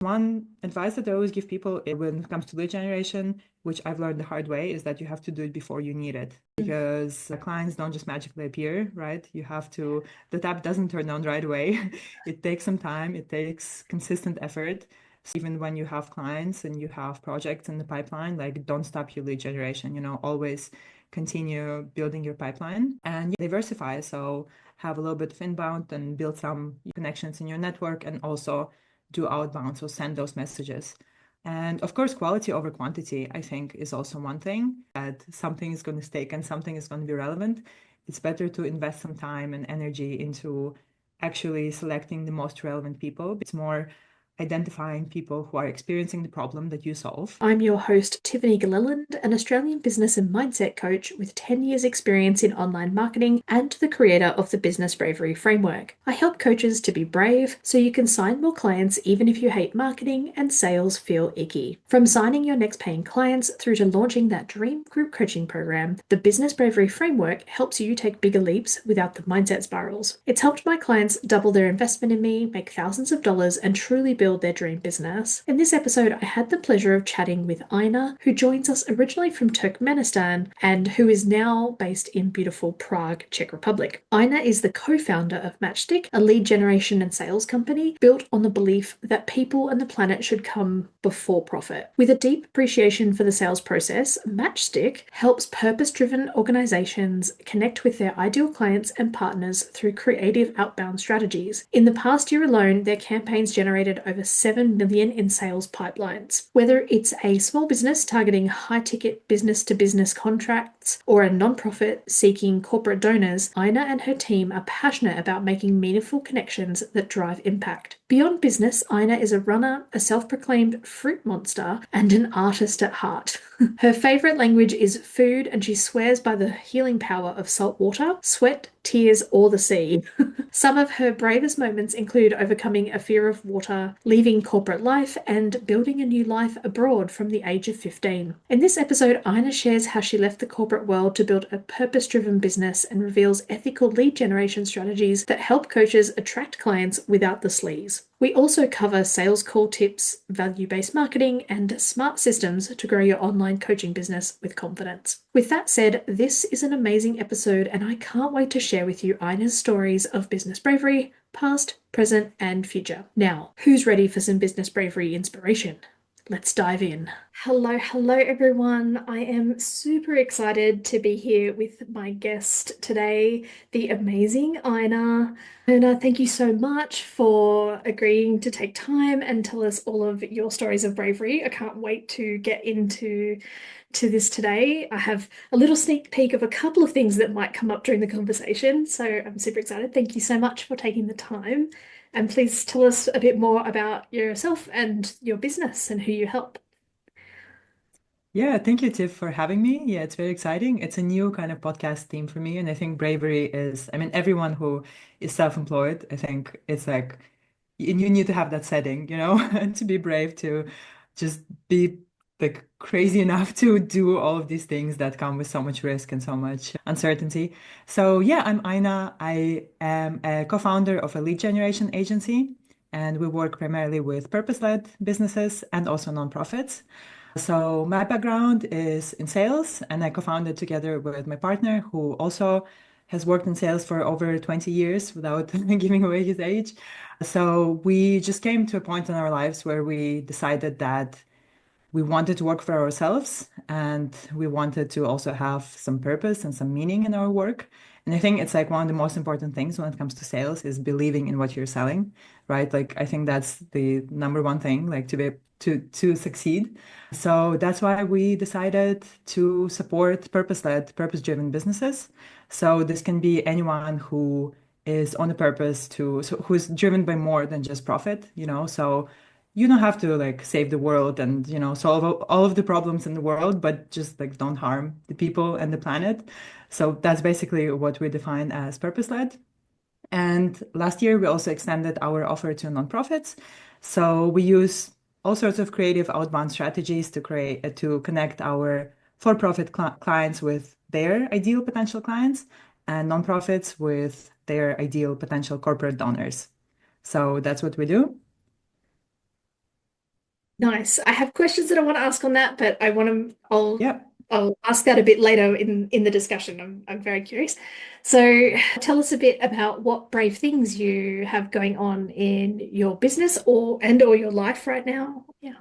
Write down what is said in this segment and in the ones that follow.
One advice that I always give people when it comes to lead generation, which I've learned the hard way, is that you have to do it before you need it, because clients don't just magically appear, right? The tap doesn't turn on right away. It takes some time, it takes consistent effort. So even when you have clients and you have projects in the pipeline, like don't stop your lead generation, always continue building your pipeline and diversify. So have a little bit of inbound and build some connections in your network, and also do outbound, so send those messages. And of course, quality over quantity, I think, is also one thing, that something is going to stick and something is going to be relevant. It's better to invest some time and energy into actually selecting the most relevant people. It's more identifying people who are experiencing the problem that you solve. I'm your host, Tiffany Gilleland, an Australian business and mindset coach with 10 years' experience in online marketing and the creator of the Business Bravery Framework. I help coaches to be brave so you can sign more clients even if you hate marketing and sales feel icky. From signing your next paying clients through to launching that dream group coaching program, the Business Bravery Framework helps you take bigger leaps without the mindset spirals. It's helped my clients double their investment in me, make thousands of dollars, and truly build their dream business. In this episode, I had the pleasure of chatting with Ayna, who joins us originally from Turkmenistan and who is now based in beautiful Prague, Czech Republic. Ayna is the co-founder of Matchstick, a lead generation and sales company built on the belief that people and the planet should come before profit. With a deep appreciation for the sales process, Matchstick helps purpose-driven organizations connect with their ideal clients and partners through creative outbound strategies. In the past year alone, their campaigns generated over 7 million in sales pipelines. Whether it's a small business targeting high-ticket business-to-business contracts or a nonprofit seeking corporate donors, Ayna and her team are passionate about making meaningful connections that drive impact. Beyond business, Ayna is a runner, a self-proclaimed fruit monster, and an artist at heart. Her favorite language is food, and she swears by the healing power of salt water, sweat, tears, or the sea. Some of her bravest moments include overcoming a fear of water, leaving corporate life, and building a new life abroad from the age of 15. In this episode, Ayna shares how she left the corporate world to build a purpose-driven business and reveals ethical lead generation strategies that help coaches attract clients without the sleaze. We also cover sales call tips, value-based marketing, and smart systems to grow your online coaching business with confidence. With that said, this is an amazing episode, and I can't wait to share with you Ayna's stories of business bravery, past, present, and future. Now, who's ready for some business bravery inspiration? Let's dive in. Hello, everyone. I am super excited to be here with my guest today, the amazing Ayna. Ayna, thank you so much for agreeing to take time and tell us all of your stories of bravery. I can't wait to get into this today. I have a little sneak peek of a couple of things that might come up during the conversation, so I'm super excited. Thank you so much for taking the time. And please tell us a bit more about yourself and your business and who you help. Yeah, thank you, Tiff, for having me. Yeah, it's very exciting. It's a new kind of podcast theme for me. And I think bravery is, I mean, everyone who is self-employed, I think it's like, and you need to have that setting, to be brave, to just be like crazy enough to do all of these things that come with so much risk and so much uncertainty. So yeah, I'm Ayna. I am a co-founder of a lead generation agency, and we work primarily with purpose-led businesses and also nonprofits. So my background is in sales, and I co-founded together with my partner, who also has worked in sales for over 20 years without giving away his age. So we just came to a point in our lives where we decided that we wanted to work for ourselves, and we wanted to also have some purpose and some meaning in our work. And I think it's like one of the most important things when it comes to sales is believing in what you're selling, right? Like I think that's the number one thing, like to succeed. So that's why we decided to support purpose-led, purpose-driven businesses. So this can be anyone who is on a purpose so who's driven by more than just profit. So you don't have to like save the world and solve all of the problems in the world, but just like don't harm the people and the planet. So that's basically what we define as purpose-led. And last year we also extended our offer to nonprofits. So we use all sorts of creative outbound strategies to connect our for-profit clients with their ideal potential clients, and nonprofits with their ideal potential corporate donors. So that's what we do. Nice. I have questions that I want to ask on that, but Yeah. I'll ask that a bit later in the discussion. I'm very curious. So tell us a bit about what brave things you have going on in your business or your life right now. Yeah.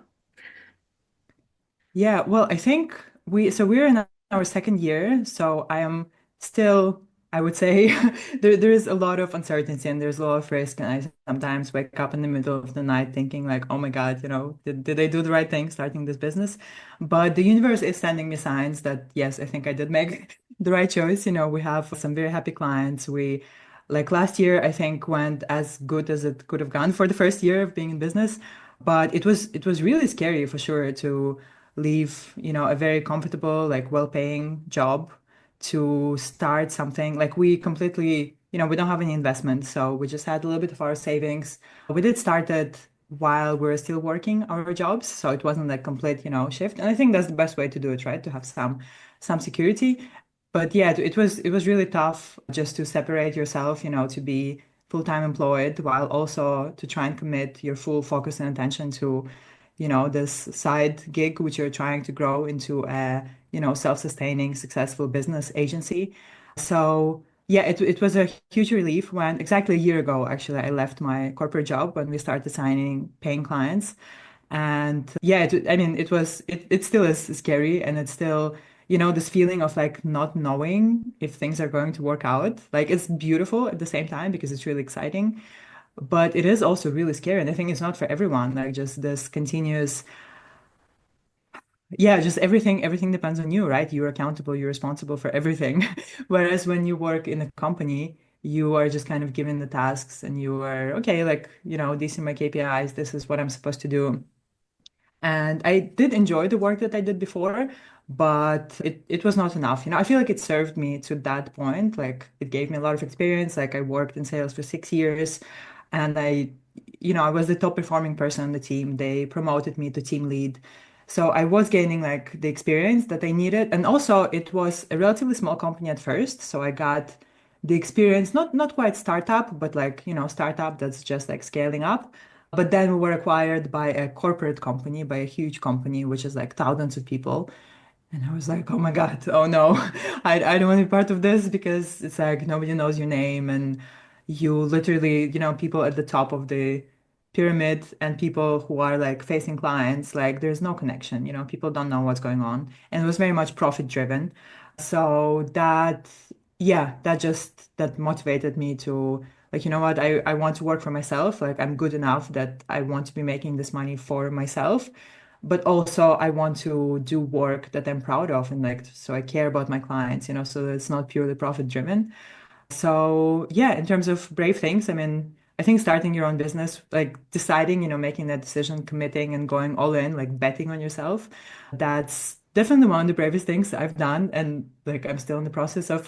Yeah, well, I think we're in our second year, so I am still, I would say, there is a lot of uncertainty and there's a lot of risk, and I sometimes wake up in the middle of the night thinking like, oh my God, did I do the right thing starting this business? But the universe is sending me signs that yes, I think I did make the right choice. We have some very happy clients. We like last year, I think went as good as it could have gone for the first year of being in business. But it was really scary for sure to leave, a very comfortable, like well-paying job to start something. Like we completely, we don't have any investment, so we just had a little bit of our savings. We did start it while we were still working our jobs, so it wasn't like complete, shift. And I think that's the best way to do it, right? To have some security. But yeah, it was really tough just to separate yourself, to be full-time employed while also to try and commit your full focus and attention to this side gig which you're trying to grow into a self-sustaining successful business agency. So yeah, it was a huge relief when exactly a year ago actually I left my corporate job when we started signing paying clients. And yeah, I mean it still is scary, and it's still this feeling of like not knowing if things are going to work out. Like it's beautiful at the same time because it's really exciting, but it is also really scary. And I think it's not for everyone. Like just this continuous, yeah, just everything depends on you, right? You're accountable, you're responsible for everything. Whereas when you work in a company, you are just kind of given the tasks and you are, okay, like, these are my KPIs, this is what I'm supposed to do. And I did enjoy the work that I did before, but it was not enough. I feel like it served me to that point. Like it gave me a lot of experience. Like I worked in sales for 6 years and I was the top performing person on the team. They promoted me to team lead. So I was gaining like the experience that I needed. And also it was a relatively small company at first. So I got the experience, not quite startup, but like, startup that's just like scaling up. But then we were acquired by a corporate company, by a huge company, which is like thousands of people. And I was like, oh my God, oh no, I don't want to be part of this because it's like nobody knows your name. And you literally, people at the top of the pyramid and people who are like facing clients, like there's no connection, people don't know what's going on. And it was very much profit driven. So yeah, that motivated me to like, you know what, I want to work for myself. Like I'm good enough that I want to be making this money for myself, but also I want to do work that I'm proud of, and like so I care about my clients, so that it's not purely profit driven. So yeah, in terms of brave things, I mean, I think starting your own business, like deciding, making that decision, committing and going all in, like betting on yourself, that's definitely one of the bravest things I've done. And like I'm still in the process of,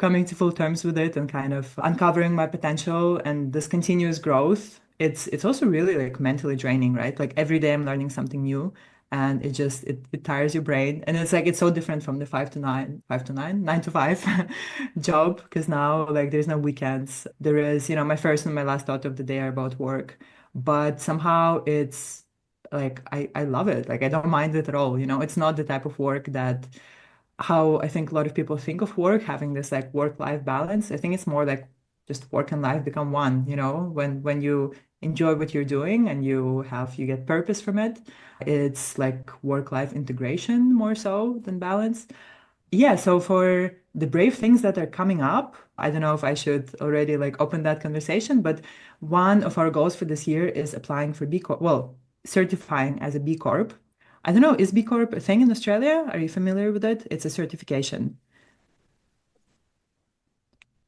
coming to full terms with it and kind of uncovering my potential and this continuous growth. It's also really like mentally draining, right? Like every day I'm learning something new. And it tires your brain. And it's like it's so different from the 5 to 9, 9 to 5 job, because now like there's no weekends. There is, my first and my last thought of the day are about work. But somehow it's like I love it. Like I don't mind it at all. It's not the type of work that how I think a lot of people think of work, having this like work-life balance. I think it's more like just work and life become one, when you enjoy what you're doing and you get purpose from it. It's like work-life integration more so than balance. Yeah, so for the brave things that are coming up, I don't know if I should already like open that conversation, but one of our goals for this year is applying for B Corp, well, certifying as a B Corp. I don't know, is B Corp a thing in Australia? Are you familiar with it? It's a certification.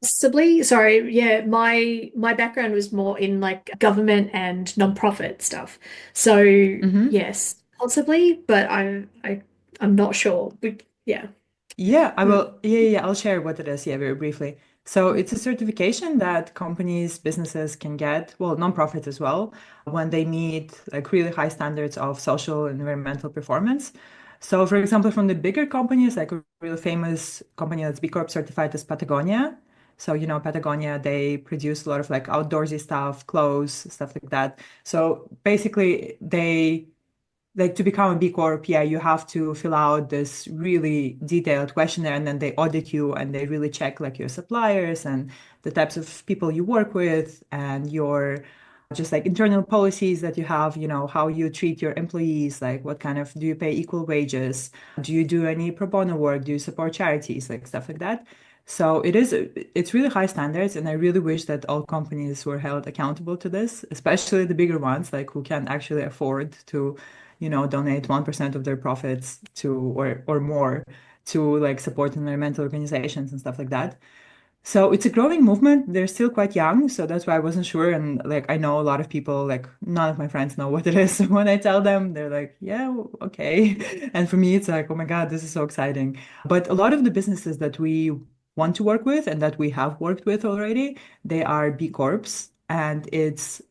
Possibly. Sorry, yeah, my background was more in like government and nonprofit stuff. So Mm-hmm. yes, possibly, but I'm not sure. Yeah. Yeah, I Mm. will. Yeah, yeah, yeah, I'll share what it is. Yeah, very briefly. So it's a certification that companies, businesses can get, well, nonprofits as well, when they meet like really high standards of social and environmental performance. So, for example, from the bigger companies, like a really famous company that's B Corp certified is Patagonia. So, Patagonia, they produce a lot of like outdoorsy stuff, clothes, stuff like that. So basically, they like to become a B Corp, yeah, you have to fill out this really detailed questionnaire and then they audit you and they really check like your suppliers and the types of people you work with and your just like internal policies that you have, how you treat your employees, like what kind of do you pay equal wages? Do you do any pro bono work? Do you support charities, like stuff like that? So it's really high standards, and I really wish that all companies were held accountable to this, especially the bigger ones, like who can actually afford to donate 1% of their profits to or more to like support environmental organizations and stuff like that. So it's a growing movement. They're still quite young, so that's why I wasn't sure. And like I know a lot of people, like none of my friends know what it is. When I tell them, they're like, "Yeah, okay." And for me, it's like, "Oh my God, this is so exciting." But a lot of the businesses that we want to work with and that we have worked with already, they are B Corps, and it's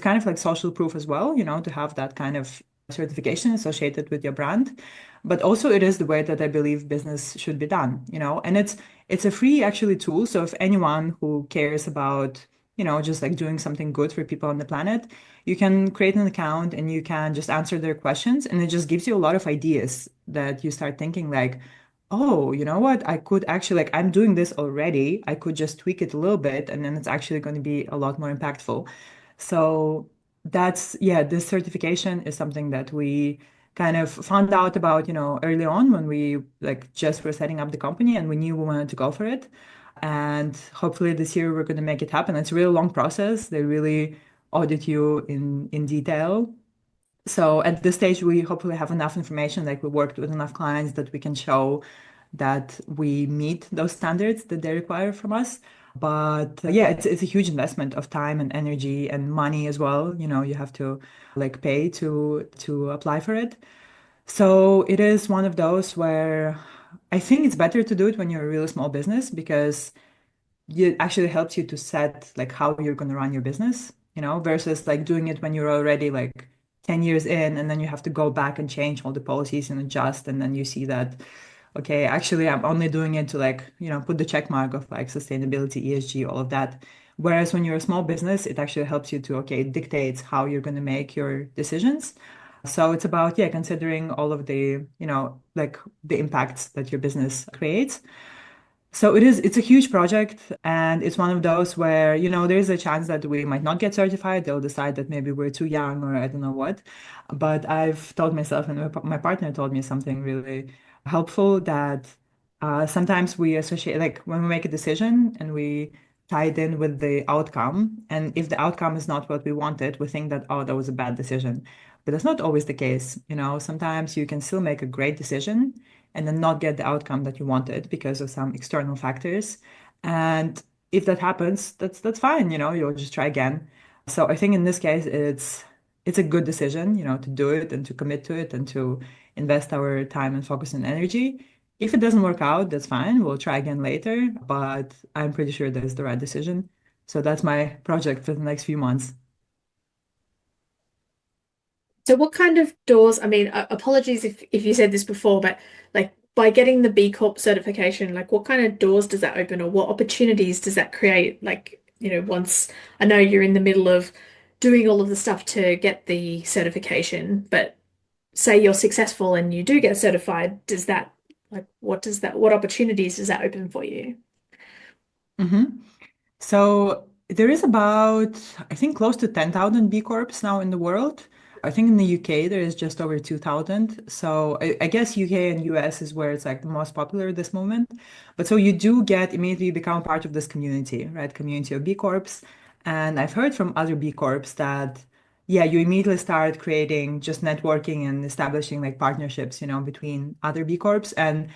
kind of like social proof as well, to have that kind of certification associated with your brand. But also it is the way that I believe business should be done, and it's a free actually tool. So if anyone who cares about, just like doing something good for people on the planet, you can create an account and you can just answer their questions, and it just gives you a lot of ideas that you start thinking like, oh, you know what? I could actually, like, I'm doing this already. I could just tweak it a little bit, and then it's actually going to be a lot more impactful. So yeah, this certification is something that we kind of found out about, early on when we like just were setting up the company and we knew we wanted to go for it. And hopefully this year we're going to make it happen. It's a really long process. They really audit you in detail. So at this stage, we hopefully have enough information, like we worked with enough clients that we can show that we meet those standards that they require from us. But yeah, it's a huge investment of time and energy and money as well. You have to like pay to apply for it. So it is one of those where I think it's better to do it when you're a really small business because it actually helps you to set like how you're going to run your business, versus like doing it when you're already like 10 years in and then you have to go back and change all the policies and adjust. And then you see that, okay, actually, I'm only doing it to like, put the check mark of like sustainability, ESG, all of that. Whereas when you're a small business, it actually helps you to, okay, it dictates how you're going to make your decisions. So it's about, yeah, considering all of the, like the impacts that your business creates. So it's a huge project, and it's one of those where, there's a chance that we might not get certified. They'll decide that maybe we're too young or I don't know what. But I've told myself, and my partner told me something really helpful, that sometimes we associate, like when we make a decision and we tie it in with the outcome, and if the outcome is not what we wanted, we think that, oh, that was a bad decision. But that's not always the case. Sometimes you can still make a great decision and then not get the outcome that you wanted because of some external factors. And if that happens, that's fine, you'll just try again. So I think in this case, it's a good decision, to do it and to commit to it and to invest our time and focus and energy. If it doesn't work out, that's fine. We'll try again later, but I'm pretty sure that is the right decision. So that's my project for the next few months. So what kind of doors, I mean, apologies if you said this before, but like by getting the B Corp certification, like what kind of doors does that open or what opportunities does that create? Like, once I know you're in the middle of doing all of the stuff to get the certification, but say you're successful and you do get certified, does that like what opportunities does that open for you? Mhm. So there is about, I think, close to 10,000 B Corps now in the world. I think in the UK there is just over 2,000. So I guess UK and US is where it's like the most popular at this moment. But so you do get immediately become part of this community, right? Community of B Corps. And I've heard from other B Corps that, yeah, you immediately start creating just networking and establishing like partnerships, between other B Corps. And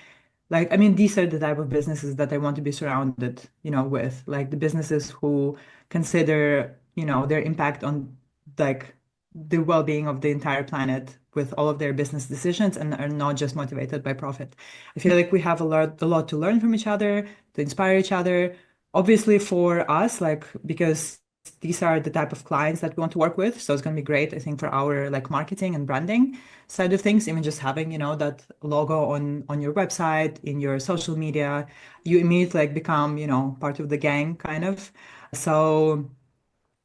like, I mean, these are the type of businesses that I want to be surrounded, with, like the businesses who consider, their impact on like the well-being of the entire planet with all of their business decisions and are not just motivated by profit. I feel like we have a lot to learn from each other, to inspire each other. Obviously for us, like because these are the type of clients that we want to work with. So it's going to be great, I think, for our like marketing and branding side of things, even just having, that logo on your website, in your social media, you immediately like become, part of the gang kind of. So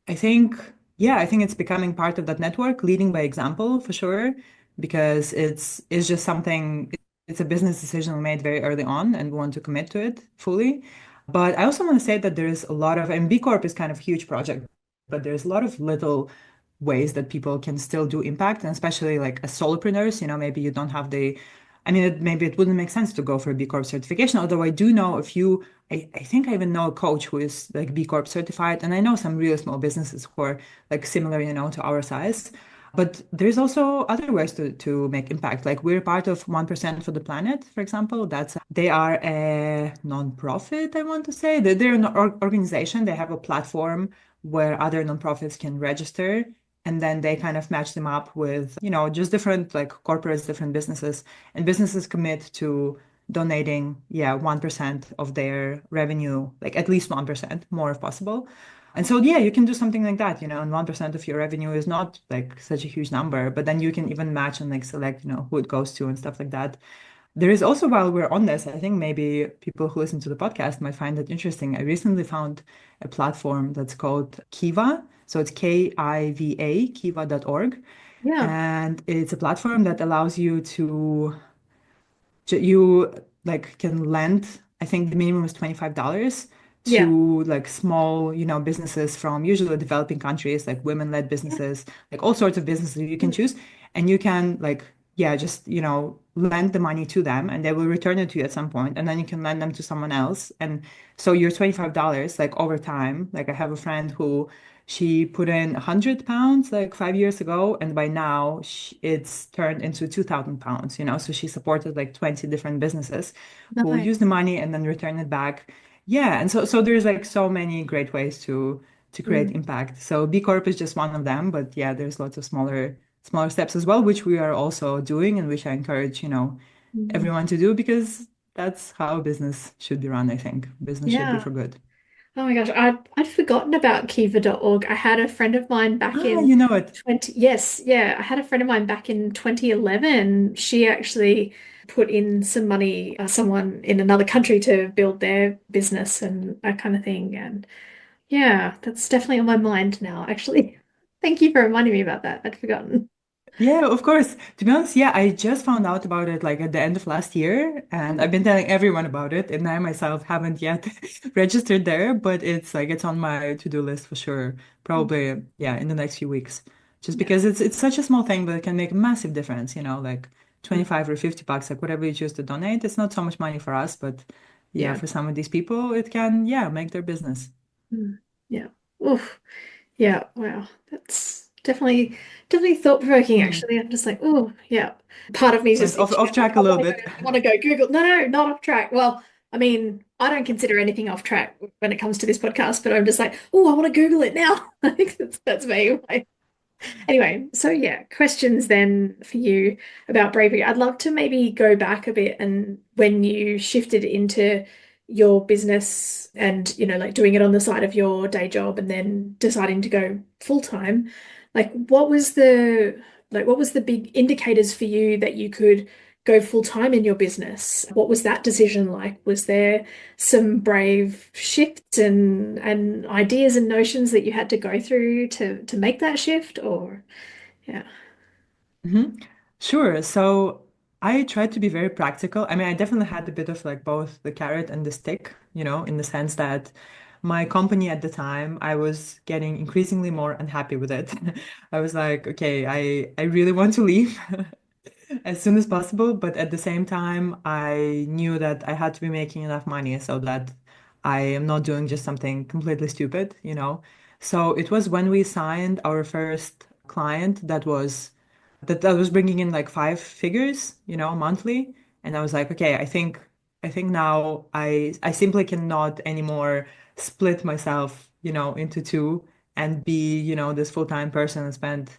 I think yeah, I think it's becoming part of that network, leading by example for sure, because it's just something, it's a business decision we made very early on and we want to commit to it fully. But I also want to say that there is a lot of, and B Corp is kind of a huge project, but there's a lot of little ways that people can still do impact, and especially like as solopreneurs, maybe you don't have the, I mean, maybe it wouldn't make sense to go for a B Corp certification, although I do know a few, I think I even know a coach who is like B Corp certified, and I know some really small businesses who are like similar, to our size. But there's also other ways to make impact. Like we're part of 1% for the Planet, for example. They are a non-profit, I want to say. They're an organization. They have a platform where other nonprofits can register, and then they kind of match them up with, just different like corporates, different businesses, and businesses commit to donating, yeah, 1% of their revenue, like at least 1% more if possible. And so, yeah, you can do something like that, and 1% of your revenue is not like such a huge number, but then you can even match and like select, who it goes to and stuff like that. There is also, while we're on this, I think maybe people who listen to the podcast might find it interesting. I recently found a platform that's called Kiva. So it's Kiva, kiva.org. Yeah. And it's a platform that allows you to you like can lend, I think the minimum is $25 Yeah. to like small, businesses from usually developing countries, like women-led Yeah. businesses, like all sorts of businesses you can Mm. choose. And you can like, yeah, just, lend the money to them and they will return it to you at some point, and then you can lend them to someone else. And so your $25, like over time, like I have a friend who she put in £100 like 5 years ago, and by now it's turned into £2,000, So she supported like 20 different businesses who use the Nice. money and then return it back. Yeah, and so there's like so many great ways to create Mm. impact. So B Corp is just one of them, but yeah, there's lots of smaller steps as well, which we are also doing and which I encourage, Mm. everyone to do because that's how business should be run, I think. Business should be Yeah. for good. Oh my gosh, I'd forgotten about Kiva.org. I had a friend of mine back Ah, in you know it. 20, yes, yeah, I had a friend of mine back in 2011. She actually put in some money, someone in another country to build their business and that kind of thing. And yeah, that's definitely on my mind now, actually. Thank you for reminding me about that. I'd forgotten. Yeah, of course. To be honest, yeah, I just found out about it like at the end of last year, and I've been telling everyone about it, and I myself haven't yet registered there, but it's like it's on my to-do list for sure. Probably, yeah, in the next few weeks. Just Yeah. because it's such a small thing, but it can make a massive difference, like Mm. 25 or $50, like whatever you choose to donate. It's not so much money for us, but yeah, Yeah. for some of these people, it can, yeah, make their business. Mm. Yeah. Oof. Yeah, wow. That's definitely thought-provoking Hmm. actually. I'm just like, oh, yeah. Part of me is just Went off itching. off I'm like, track a little bit. I want to go Google. No, no, not off track. Well, I mean, I don't consider anything off track when it comes to this podcast, but I'm just like, oh, I want to Google it now. I think that's me. Anyway, so yeah, questions then for you about bravery. I'd love to maybe go back a bit and when you shifted into your business and, like doing it on the side of your day job and then deciding to go full time, like what was the big indicators for you that you could go full time in your business? What was that decision like? Was there some brave shifts and ideas and notions that you had to go through to make that shift or yeah. hmm Sure. So I tried to be very practical. I mean, I definitely had a bit of like both the carrot and the stick, in the sense that my company at the time, I was getting increasingly more unhappy with it. I was like, okay, I really want to leave as soon as possible, but at the same time, I knew that I had to be making enough money so that I am not doing just something completely stupid. So it was when we signed our first client that was bringing in like five figures, monthly. And I was like, okay, I think now I simply cannot anymore split myself, into two and be, this full-time person and spend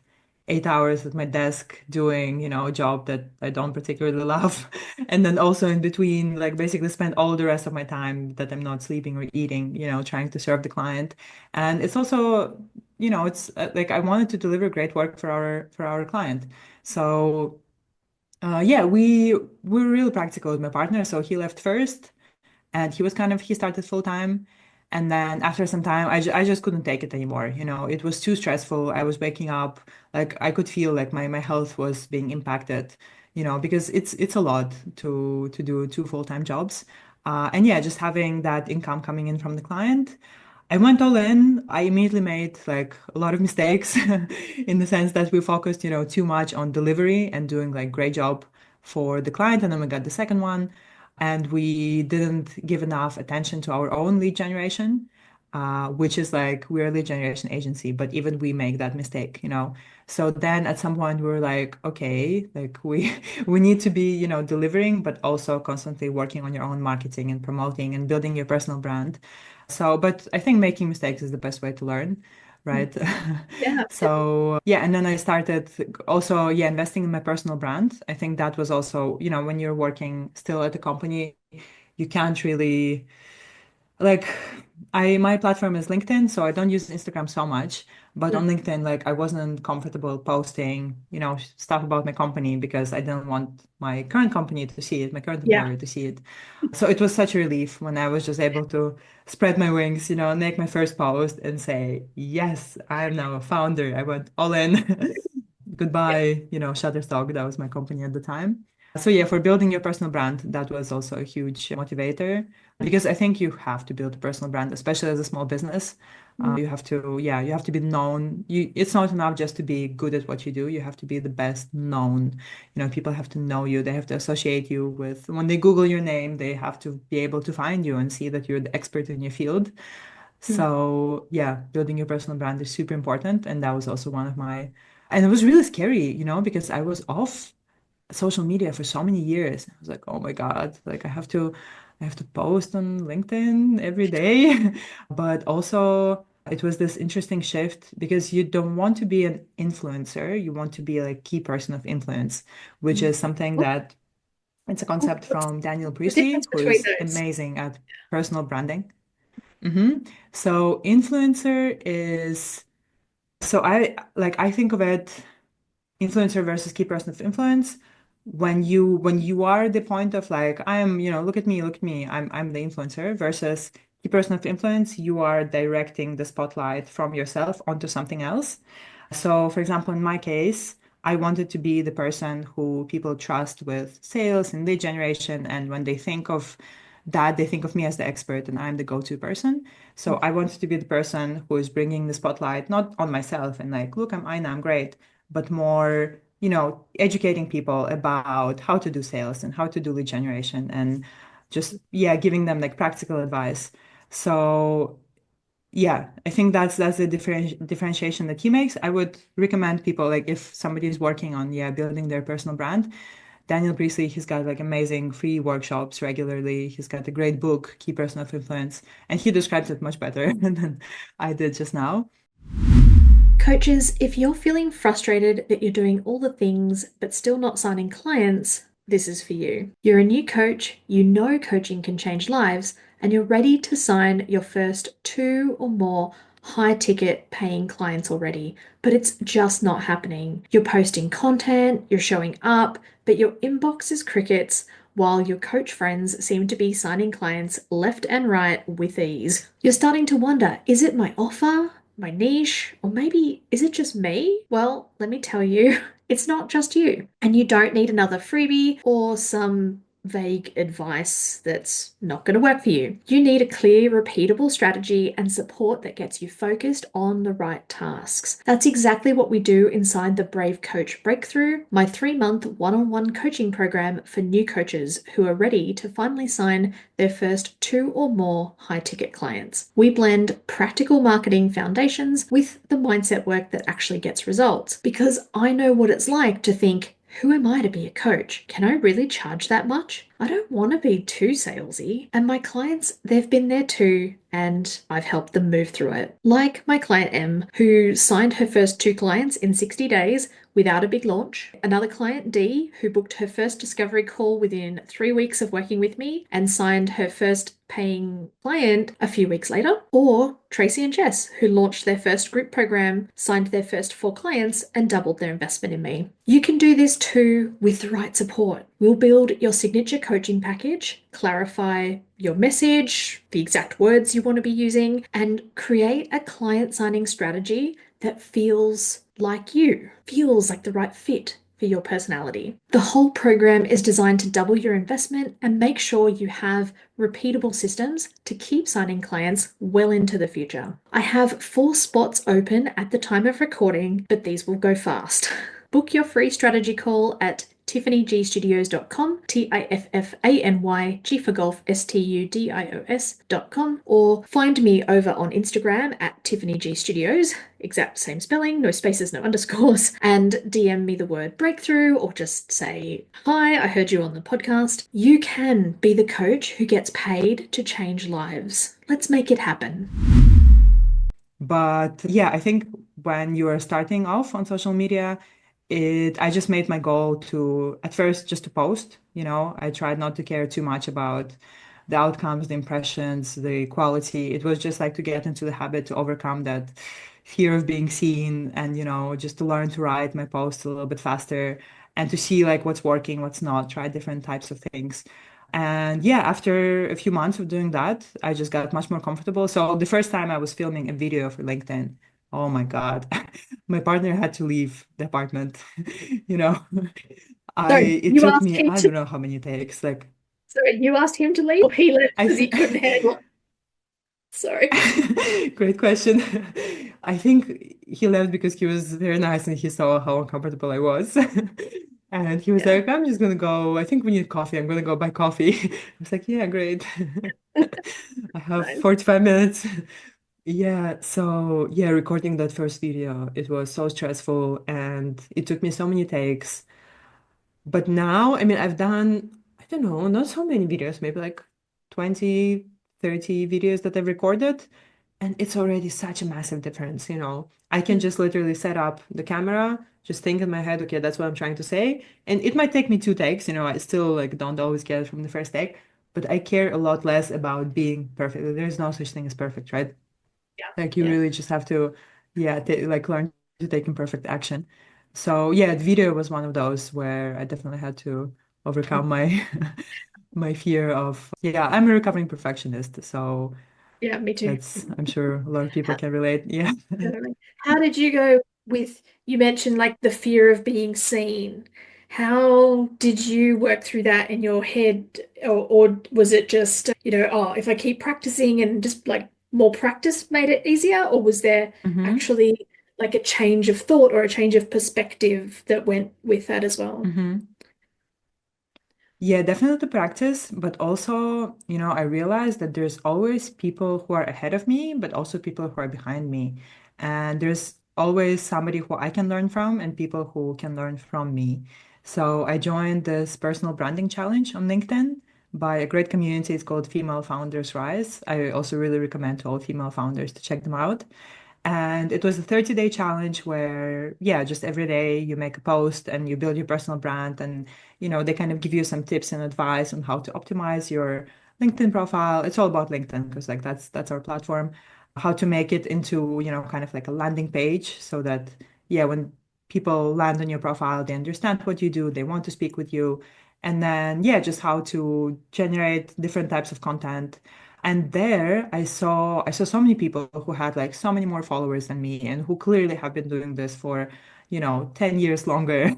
8 hours at my desk doing, a job that I don't particularly love. And then also in between, like basically spend all the rest of my time that I'm not sleeping or eating, trying to serve the client. And it's also, it's like I wanted to deliver great work for our client. So yeah, we were real practical with my partner. So he left first and he started full time. And then after some time, I just couldn't take it anymore. It was too stressful. I was waking up, like I could feel like my health was being impacted, because it's a lot to do two full-time jobs. And yeah, just having that income coming in from the client. I went all in. I immediately made like a lot of mistakes in the sense that we focused, too much on delivery and doing like great job for the client. And then we got the second one and we didn't give enough attention to our own lead generation, which is like we're a lead generation agency, but even we make that mistake. So then at some point we were like, okay, like we we need to be, delivering, but also constantly working on your own marketing and promoting and building your personal brand. So, but I think making mistakes is the best way to learn, Mm. right? Yeah, absolutely. So, yeah, and then I started also, yeah, investing in my personal brand. I think that was also, when you're working still at a company, you can't really like my platform is LinkedIn, so I don't use Instagram so much. But Mm. on LinkedIn, like I wasn't comfortable posting, stuff about my company because I didn't want my current company to see it, my current Yeah. employer to see it. So it was such a relief when I was just able to spread my wings, make my first post and say, yes, I am now a founder. I went all in. Yeah. Goodbye, Shutterstock. That was my company at the time. So yeah, for building your personal brand, that was also a huge motivator because I think you have to build a personal brand, especially as a small business. Mm. You have to be known. It's not enough just to be good at what you do. You have to be the best known. People have to know you. They have to associate you with, when they Google your name, they have to be able to find you and see that you're the expert in your field. Mm. So yeah, building your personal brand is super important. And that was also and it was really scary, because I was off social media for so many years. I was like, oh my God, like I have to post on LinkedIn every day. But also it was this interesting shift because you don't want to be an influencer. You want to be like key person of influence, which Mm. is something What- that it's a concept What's from Daniel the Priestley, difference who between is those? amazing at personal branding. So influencer is so I think of it influencer versus key person of influence when you are the point of like I am, look at me, I'm the influencer versus key person of influence, you are directing the spotlight from yourself onto something else. So, for example, in my case, I wanted to be the person who people trust with sales and lead generation. And when they think of that, they think of me as the expert and I'm the go-to person. So I wanted to be the person who is bringing the spotlight, not on myself and like, look, I'm Ayna, I'm great, but more, educating people about how to do sales and how to do lead generation and just, yeah, giving them like practical advice. So yeah, I think that's the differentiation that he makes. I would recommend people like if somebody is working on building their personal brand, Daniel Priestley, he's got like amazing free workshops regularly. He's got a great book, Key Person of Influence, and he describes it much better than I did just now. Coaches, if you're feeling frustrated that you're doing all the things but still not signing clients, this is for you. You're a new coach, you know coaching can change lives, and you're ready to sign your first two or more high ticket paying clients already, but it's just not happening. You're posting content, you're showing up, but your inbox is crickets, while your coach friends seem to be signing clients left and right with ease. You're starting to wonder, is it my offer? My niche, or maybe is it just me? Well, let me tell you, it's not just you. And you don't need another freebie or some vague advice that's not going to work for you. You need a clear, repeatable strategy and support that gets you focused on the right tasks. That's exactly what we do inside the Brave Coach Breakthrough, my 3-month one-on-one coaching program for new coaches who are ready to finally sign their first two or more high ticket clients. We blend practical marketing foundations with the mindset work that actually gets results because I know what it's like to think, who am I to be a coach? Can I really charge that much? I don't want to be too salesy. And my clients, they've been there too, and I've helped them move through it. Like my client M, who signed her first two clients in 60 days without a big launch. Another client D, who booked her first discovery call within 3 weeks of working with me and signed her first paying client a few weeks later. Or Tracy and Jess, who launched their first group program, signed their first 4 clients, and doubled their investment in me. You can do this too with the right support. We'll build your signature coaching package, clarify your message, the exact words you want to be using, and create a client signing strategy that feels like you, feels like the right fit for your personality. The whole program is designed to double your investment and make sure you have repeatable systems to keep signing clients well into the future. I have 4 spots open at the time of recording, but these will go fast. Book your free strategy call at tiffanyGstudios.com, Tiffany, G for golf, Studios.com, or find me over on Instagram at Tiffany G Studios, exact same spelling, no spaces, no underscores, and DM me the word breakthrough or just say, "Hi, I heard you on the podcast." You can be the coach who gets paid to change lives. Let's make it happen. But yeah, I think when you are starting off on social media, I just made my goal to, at first, just to post, I tried not to care too much about the outcomes, the impressions, the quality. It was just like to get into the habit to overcome that fear of being seen and, just to learn to write my posts a little bit faster and to see like what's working, what's not, try different types of things. And yeah, after a few months of doing that, I just got much more comfortable. So the first time I was filming a video for LinkedIn, oh my God, my partner had to leave the apartment. You know, Sorry, it you took asked me, him I to don't know how many takes. Like, sorry, you asked him to leave or he left I because he think, couldn't handle it. Sorry. great question. I think he left because he was very nice and he saw how uncomfortable I was. And he was Yeah, like, I'm just gonna go. I think we need coffee. I'm gonna go buy coffee. I was like, yeah, great. I have nice. 45 minutes. Yeah, so yeah, recording that first video, it was so stressful and it took me so many takes. But now, I mean, I've done, I don't know, not so many videos, maybe like 20, 30 videos that I've recorded. And it's already such a massive difference. I can Mm, just literally set up the camera, just think in my head, okay, that's what I'm trying to say. And it might take me 2 takes, I still like don't always get it from the first take, but I care a lot less about being perfect. There's no such thing as perfect, right? yeah, Like you yeah. really just have to, yeah, like learn to take imperfect action. So yeah, the video was one of those where I definitely had to overcome my my fear of, yeah, I'm a recovering perfectionist, so Yeah, me too. I'm sure a lot of people How, can relate. Yeah. definitely. How did you go with, you mentioned like the fear of being seen. How did you work through that in your head? Or was it just, oh, if I keep practicing and just like more practice made it easier? Or was there Mm-hmm. actually like a change of thought or a change of perspective that went with that as well? Mm-hmm. Yeah, definitely to practice, but also, I realized that there's always people who are ahead of me, but also people who are behind me. And there's always somebody who I can learn from and people who can learn from me. So I joined this personal branding challenge on LinkedIn by a great community. It's called Female Founders Rise. I also really recommend to all female founders to check them out. And it was a 30-day challenge where, yeah, just every day you make a post and you build your personal brand. And, they kind of give you some tips and advice on how to optimize your LinkedIn profile. It's all about LinkedIn because like that's our platform. How to make it into, kind of like a landing page so that, yeah, when people land on your profile, they understand what you do, they want to speak with you. And then, yeah, just how to generate different types of content. And there I saw so many people who had like so many more followers than me and who clearly have been doing this for, 10 years longer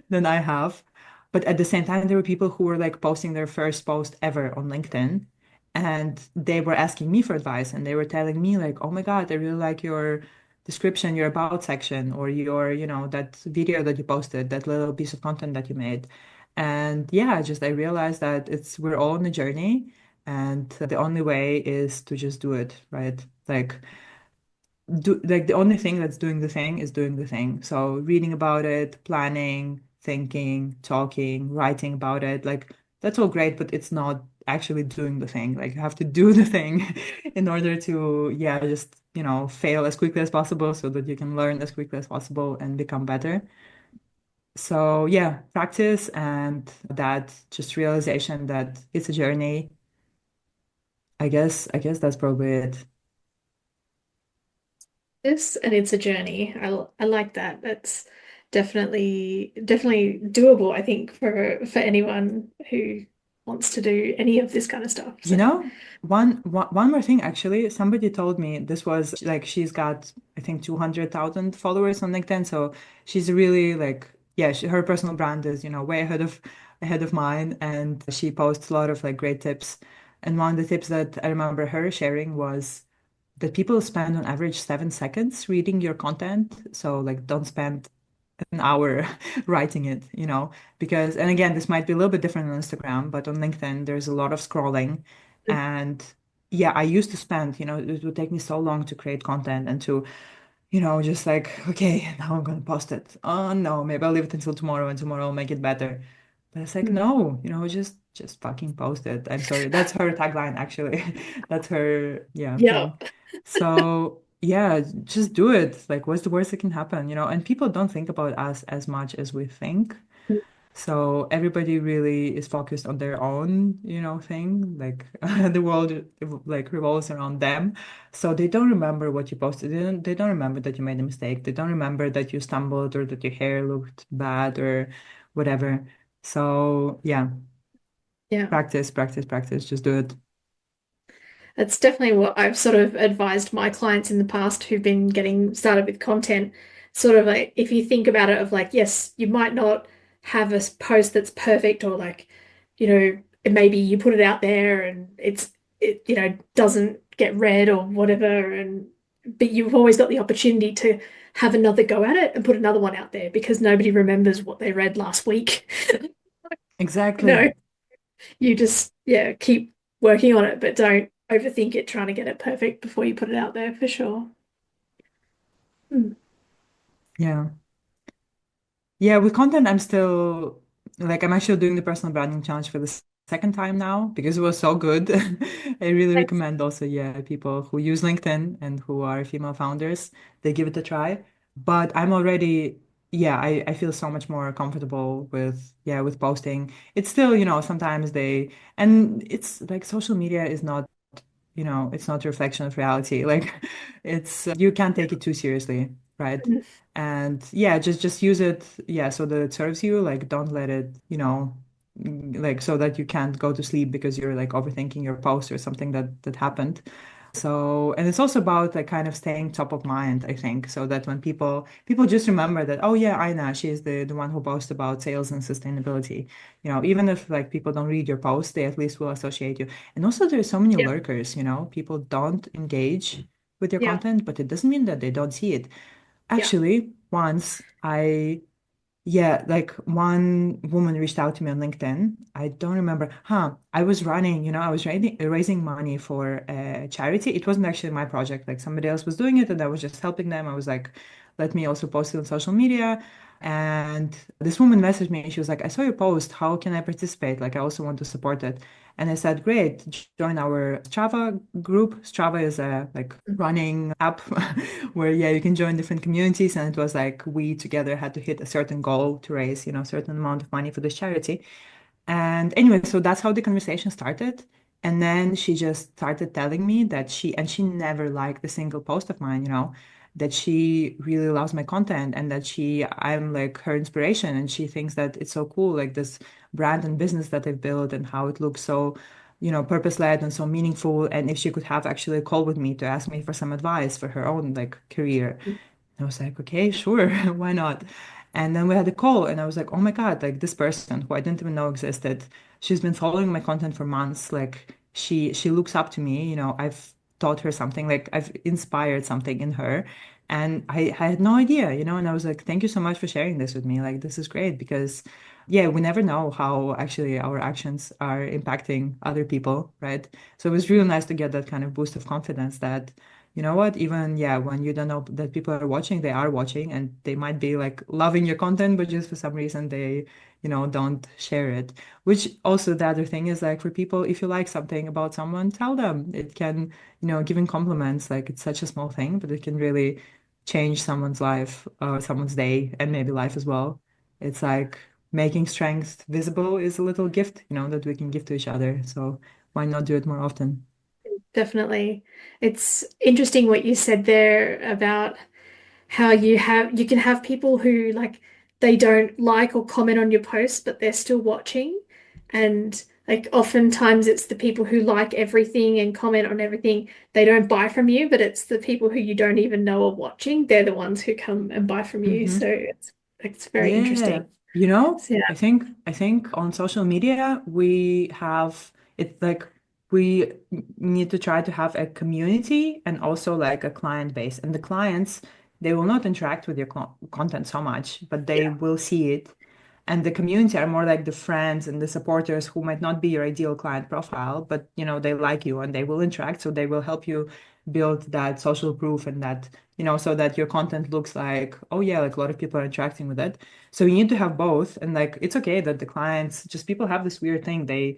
than I have. But at the same time, there were people who were like posting their first post ever on LinkedIn. And they were asking me for advice and they were telling me like, oh my God, I really like your description, your about section, or your, that video that you posted, that little piece of content that you made. And yeah, just I realized that we're all on a journey and the only way is to just do it, right? Like the only thing that's doing the thing is doing the thing. So reading about it, planning, thinking, talking, writing about it, like that's all great, but it's not actually doing the thing. Like you have to do the thing in order to, yeah, just, fail as quickly as possible so that you can learn as quickly as possible and become better. So yeah, practice and that just realization that it's a journey. I guess that's probably it. This and it's a journey. I like that. That's Definitely doable, I think, for anyone who wants to do any of this kind of stuff. You So, know, one more thing actually, somebody told me this was like she's got I think 200,000 followers on LinkedIn, so she's really like yeah, her personal brand is, way ahead of mine, and she posts a lot of like great tips. And one of the tips that I remember her sharing was that people spend on average 7 seconds reading your content. So like don't spend an hour writing it, because, and again, this might be a little bit different on Instagram, but on LinkedIn, there's a lot of scrolling. And yeah, I used to spend, it would take me so long to create content and to, just like, okay, now I'm gonna post it. Oh no, maybe I'll leave it until tomorrow and tomorrow I'll make it better. But it's like, mm, no, just fucking post it. I'm sorry. That's her tagline, actually. That's her, yeah, yeah. thing. So yeah, just do it. Like, what's the worst that can happen, And people don't think about us as much as we think. So everybody really is focused on their own, thing. Like the world like revolves around them. So they don't remember what you posted. They don't remember that you made a mistake. They don't remember that you stumbled or that your hair looked bad or whatever. So yeah, Yeah. practice, practice, practice. Just do it. That's definitely what I've sort of advised my clients in the past who've been getting started with content. Sort of like, if you think about it, of like, yes, you might not have a post that's perfect, or like, maybe you put it out there and it doesn't get read or whatever, and but you've always got the opportunity to have another go at it and put another one out there because nobody remembers what they read last week. You Exactly. know, you just, yeah, keep working on it, but don't overthink it trying to get it perfect before you put it out there for sure. Mm. Yeah. Yeah, with content, I'm still like I'm actually doing the personal branding challenge for the second time now because it was so good. I really That's, recommend also, yeah, people who use LinkedIn and who are female founders, they give it a try. But I'm already, yeah, I feel so much more comfortable with, yeah, with posting. It's still, sometimes and it's like social media is not, it's not a reflection of reality. Like you can't take it too seriously, right? mm, And yeah, just use it, yeah, so that it serves you. Like don't let it, like so that you can't go to sleep because you're like overthinking your post or something that happened. So, and it's also about like kind of staying top of mind, I think, so that when people just remember that, oh yeah, Ayna, she's the one who posts about sales and sustainability. Even if like people don't read your post, they at least will associate you. And also there's so many yeah, lurkers, people don't engage with your yeah, content, but it doesn't mean that they don't see it. yeah. Actually, once yeah, like one woman reached out to me on LinkedIn. I don't remember. I was running, I was raising money for a charity. It wasn't actually my project. Like somebody else was doing it and I was just helping them. I was like, let me also post it on social media. And this woman messaged me. She was like, I saw your post. How can I participate? Like, I also want to support it. And I said, great, join our Strava group. Strava is a like Mm, running app where yeah, you can join different communities. And it was like we together had to hit a certain goal to raise, a certain amount of money for this charity. And anyway, so that's how the conversation started. And then she just started telling me that she never liked a single post of mine, that she really loves my content and that I'm like her inspiration. And she thinks that it's so cool, like this brand and business that I've built and how it looks so, purpose-led and so meaningful. And if she could have actually a call with me to ask me for some advice for her own like career. mm, I was like, okay, sure, why not? And then we had a call, and I was like, oh my God, like this person who I didn't even know existed, she's been following my content for months. Like she looks up to me, I've taught her something, like I've inspired something in her. And I had no idea, and I was like, thank you so much for sharing this with me. Like this is great because yeah, we never know how actually our actions are impacting other people, right? So it was really nice to get that kind of boost of confidence that you know what? Even, yeah, when you don't know that people are watching, they are watching and they might be like loving your content, but just for some reason they, don't share it. Which also the other thing is like for people, if you like something about someone, tell them. It can, giving compliments, like it's such a small thing, but it can really change someone's life or someone's day and maybe life as well. It's like making strength visible is a little gift, that we can give to each other. So why not do it more often? definitely. It's interesting what you said there about how you can have people who like they don't like or comment on your posts, but they're still watching. And like oftentimes it's the people who like everything and comment on everything. They don't buy from you, but it's the people who you don't even know are watching. They're the ones who come and buy from you. So Hmm. it's very Yeah. interesting. So yeah, I think on social media we have it like we need to try to have a community and also like a client base. And the clients, they will not interact with your content so much, but they yeah, will see it. And the community are more like the friends and the supporters who might not be your ideal client profile, but they like you and they will interact, so they will help you build that social proof and that, so that your content looks like, oh yeah, like a lot of people are interacting with it. So you need to have both. And like it's okay that the clients, just people have this weird thing. They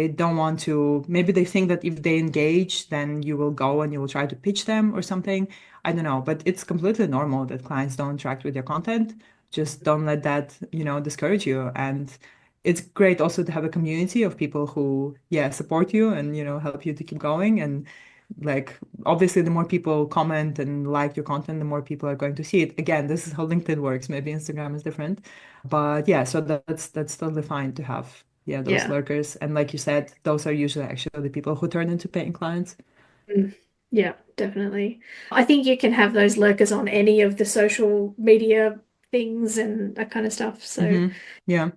don't want to, maybe they think that if they engage, then you will go and you will try to pitch them or something. I don't know, but it's completely normal that clients don't interact with your content. Just don't let that, discourage you. And it's great also to have a community of people who, yeah, support you and, help you to keep going. And like, obviously, the more people comment and like your content, the more people are going to see it. Again, this is how LinkedIn works. Maybe Instagram is different. But yeah, so that's totally fine to have, yeah, those yeah. lurkers. And like you said, those are usually actually the people who turn into paying clients. Mm. Yeah, definitely. I think you can have those lurkers on any of the social media things and that kind of stuff. So Yeah.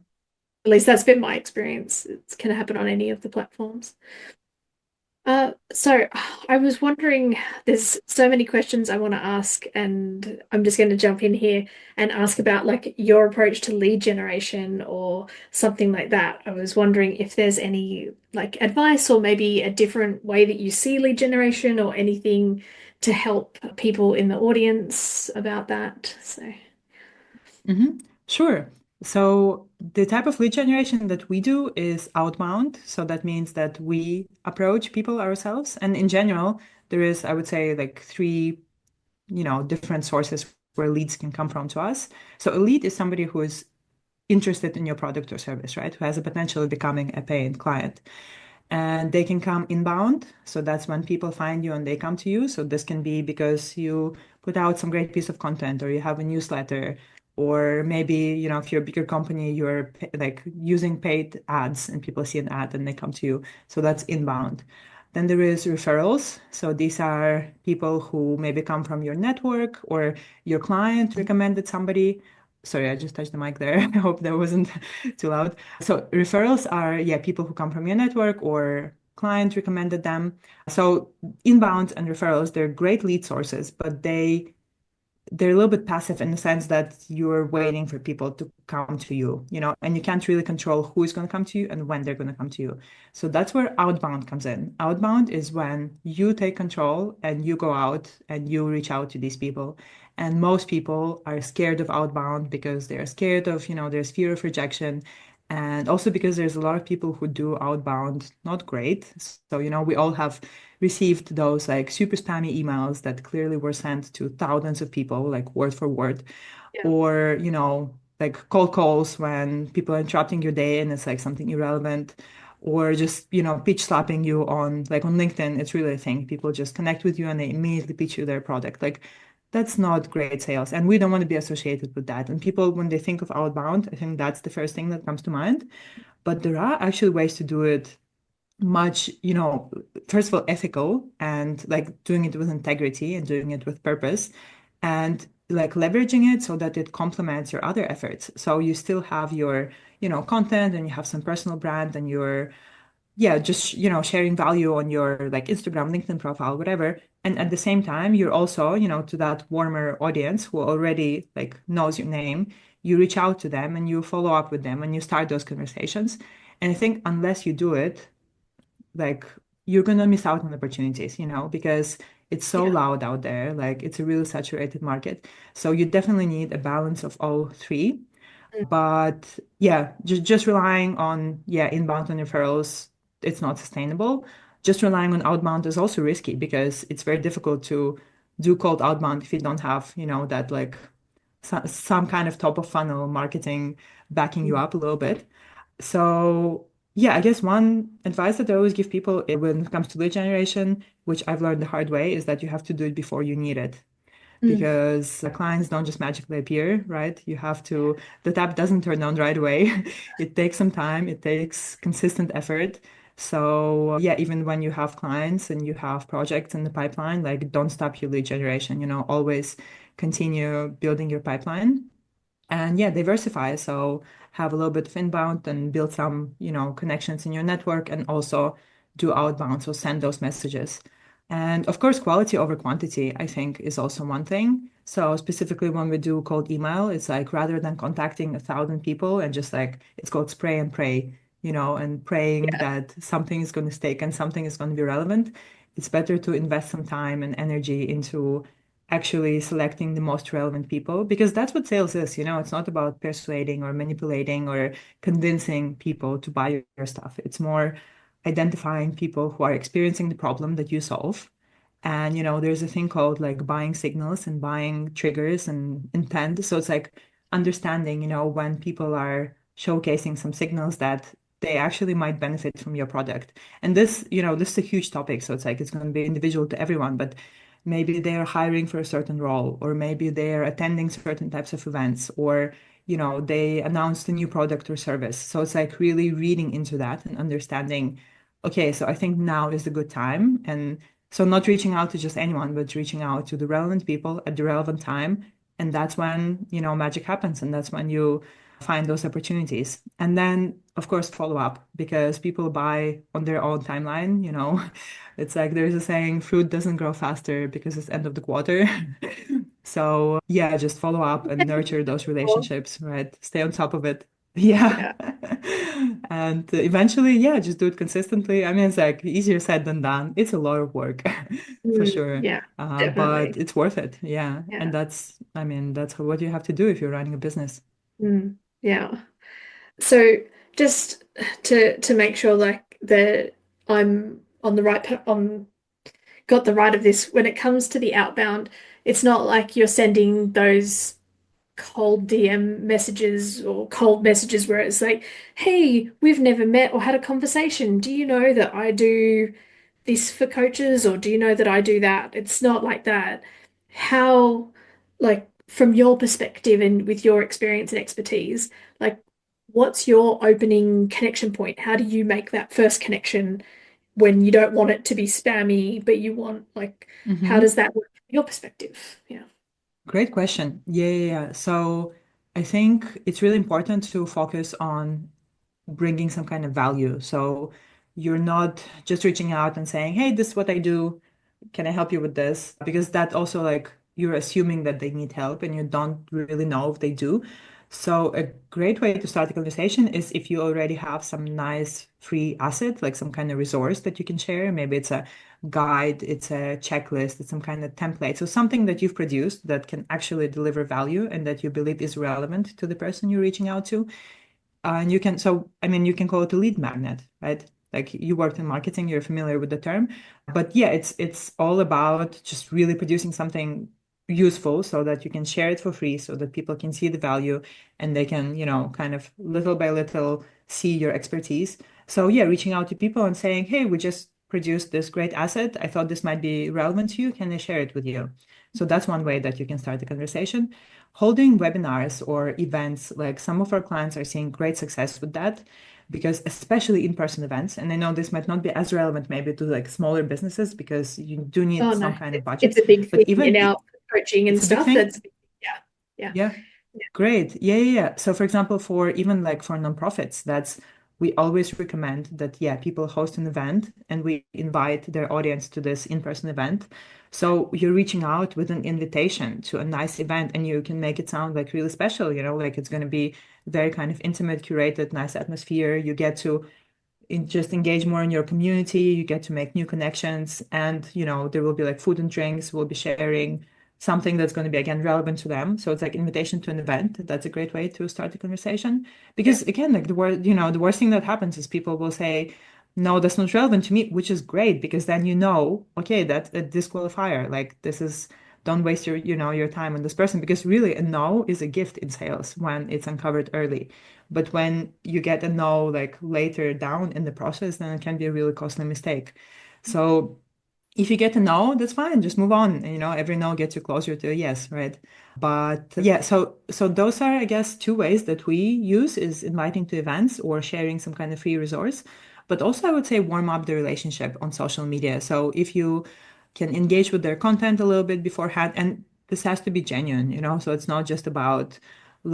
at least that's been my experience. It can happen on any of the platforms. So I was wondering, there's so many questions I want to ask, and I'm just going to jump in here and ask about like your approach to lead generation or something like that. I was wondering if there's any like advice or maybe a different way that you see lead generation or anything to help people in the audience about that. So, Hmm. Sure. So the type of lead generation that we do is outbound. So that means that we approach people ourselves. And in general, there is, I would say, like three, different sources where leads can come from to us. So a lead is somebody who is interested in your product or service, right? Who has a potential of becoming a paying client. And they can come inbound. So that's when people find you and they come to you. So this can be because you put out some great piece of content or you have a newsletter, or maybe, if you're a bigger company, you're like using paid ads and people see an ad and they come to you. So that's inbound. Then there is referrals. So these are people who maybe come from your network or your client recommended somebody. Sorry, I just touched the mic there. I hope that wasn't too loud. So referrals are, yeah, people who come from your network or client recommended them. So inbound and referrals, they're great lead sources, but they're a little bit passive in the sense that you're waiting for people to come to you, and you can't really control who is going to come to you and when they're going to come to you. So that's where outbound comes in. Outbound is when you take control and you go out and you reach out to these people. And most people are scared of outbound because they're scared of, there's fear of rejection. And also because there's a lot of people who do outbound not great. So, we all have received those like super spammy emails that clearly were sent to thousands of people, like word for word, yeah, or, like cold calls when people are interrupting your day and it's like something irrelevant, or just, pitch slapping you on like on LinkedIn. It's really a thing. People just connect with you and they immediately pitch you their product. Like that's not great sales. And we don't want to be associated with that. And people, when they think of outbound, I think that's the first thing that comes to mind. But there are actually ways to do it much, first of all, ethical and like doing it with integrity and doing it with purpose and like leveraging it so that it complements your other efforts. So you still have your, content and you have some personal brand and you're, yeah, just, sharing value on your like Instagram, LinkedIn profile, whatever. And at the same time, you're also, to that warmer audience who already like knows your name, you reach out to them and you follow up with them and you start those conversations. And I think unless you do it, like you're gonna miss out on opportunities, because it's so yeah, loud out there. Like it's a really saturated market. So you definitely need a balance of all three. mm, But yeah, just relying on inbound and referrals, it's not sustainable. Just relying on outbound is also risky because it's very difficult to do cold outbound if you don't have, that like some kind of top of funnel marketing backing you mm, up a little bit. So, yeah, I guess one advice that I always give people when it comes to lead generation, which I've learned the hard way, is that you have to do it before you need it. Mm. because clients don't just magically appear, right? The tap doesn't turn on right away. It takes some time, it takes consistent effort. So, yeah, even when you have clients and you have projects in the pipeline, like don't stop your lead generation, always continue building your pipeline. And yeah, diversify. So have a little bit of inbound and build some, connections in your network and also do outbound. So send those messages. And of course, quality over quantity, I think, is also one thing. So specifically when we do cold email, it's like rather than contacting 1,000 people and just like it's called spray and pray, and praying Yeah. that something is going to stick and something is going to be relevant. It's better to invest some time and energy into actually selecting the most relevant people because that's what sales is, it's not about persuading or manipulating or convincing people to buy your stuff. It's more identifying people who are experiencing the problem that you solve. And there's a thing called like buying signals and buying triggers and intent. So it's like understanding, when people are showcasing some signals that they actually might benefit from your product. And this is a huge topic. So it's like it's going to be individual to everyone, but maybe they're hiring for a certain role, or maybe they're attending certain types of events, or they announced a new product or service. So it's like really reading into that and understanding, okay, so I think now is a good time. And so not reaching out to just anyone, but reaching out to the relevant people at the relevant time. And that's when, magic happens. And that's when you find those opportunities. And then, of course, follow up because people buy on their own timeline. It's like there's a saying, fruit doesn't grow faster because it's end of the quarter. So yeah, just follow up and nurture those relationships, right? Stay on top of it. Yeah. Yeah. And eventually, yeah, just do it consistently. I mean, it's like easier said than done. It's a lot of work for Mm. sure. Yeah, But definitely. it's worth it. Yeah. Yeah. And I mean, that's what you have to do if you're running a business. Mm. Yeah. So just to make sure like that I'm on the right on got the right of this when it comes to the outbound, it's not like you're sending those cold DM messages or cold messages where it's like, hey, we've never met or had a conversation. Do you know that I do this for coaches or do you know that I do that? It's not like that. How, like, from your perspective and with your experience and expertise, like, what's your opening connection point? How do you make that first connection when you don't want it to be spammy, but you want, like, how does Hmm. that work from your perspective? Yeah. Great question. Yeah, yeah, yeah. So I think it's really important to focus on bringing some kind of value. So you're not just reaching out and saying, "Hey, this is what I do. Can I help you with this?" Because that also like you're assuming that they need help and you don't really know if they do. So a great way to start a conversation is if you already have some nice free asset, like some kind of resource that you can share. Maybe it's a guide, it's a checklist, it's some kind of template. So something that you've produced that can actually deliver value and that you believe is relevant to the person you're reaching out to. And I mean, you can call it a lead magnet, right? Like you worked in marketing, you're familiar with the term. But yeah, it's all about just really producing something useful so that you can share it for free so that people can see the value and they can, kind of little by little see your expertise. So yeah, reaching out to people and saying, hey, we just produced this great asset. I thought this might be relevant to you. Can I share it with you? So that's one way that you can start the conversation. Holding webinars or events, like some of our clients are seeing great success with that because especially in-person events, and I know this might not be as relevant maybe to like smaller businesses because you do need Oh some no, kind of it's budget, a big but thing in our coaching and it's a big stuff. thing. Yeah, yeah, Yeah. Great. Yeah, yeah, yeah. So for example, for even like for nonprofits, we always recommend that, yeah, people host an event and we invite their audience to this in-person event. So you're reaching out with an invitation to a nice event and you can make it sound like really special, like it's going to be very kind of intimate, curated, nice atmosphere. You get to just engage more in your community. You get to make new connections, and there will be like food and drinks. We'll be sharing something that's going to be again relevant to them. So it's like invitation to an event. That's a great way to start the conversation. yeah. Because again, like the worst thing that happens is people will say, "No, that's not relevant to me," which is great because then okay, that's a disqualifier. Like this is. Don't waste your time on this person because really a no is a gift in sales when it's uncovered early. But when you get a no like later down in the process, then it can be a really costly mistake. So if you get a no, that's fine. Just move on. And, every no gets you closer to a yes, right? But yeah, so those are, I guess, two ways that we use is inviting to events or sharing some kind of free resource. But also, I would say warm up the relationship on social media. So if you can engage with their content a little bit beforehand, and this has to be genuine, so it's not just about